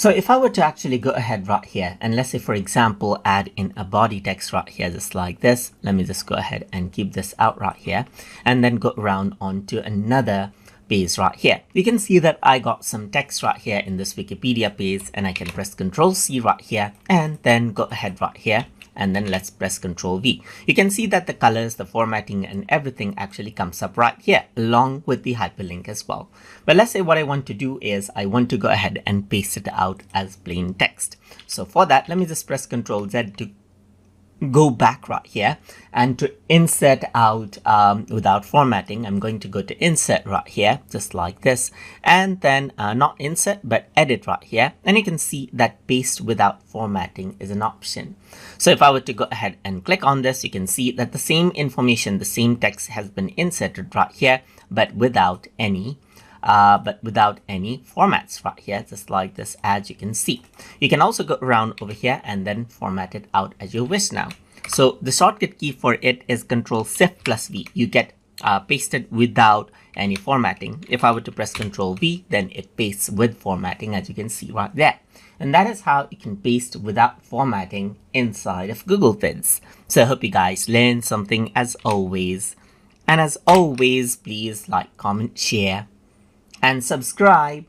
So if I were to actually go ahead right here, and let's say, for example, add in a body text right here, just like this. Let me just go ahead and keep this out right here, and then go around onto another page right here. You can see that I got some text right here in this Wikipedia page, and I can press Ctrl C right here, and then go ahead right here. And then let's press Ctrl V. You can see that the colors, the formatting, and everything actually comes up right here, along with the hyperlink as well. But let's say what I want to do is I want to go ahead and paste it out as plain text. So for that, let me just press Ctrl Z to go back right here, and to insert out without formatting, I'm going to go to insert right here, just like this, and then not insert but edit right here, and you can see that paste without formatting is an option. So if I were to go ahead and click on this, you can see that the same information, the same text has been inserted right here, but without any formats right here, just like this, as you can see. You can also go around over here and then format it out as you wish now. So the shortcut key for it is Ctrl Shift plus V. You get pasted without any formatting. If I were to press Ctrl V, then it pastes with formatting, as you can see right there. And that is how you can paste without formatting inside of Google Vids. So I hope you guys learned something as always. And as always, please like, comment, share, and subscribe.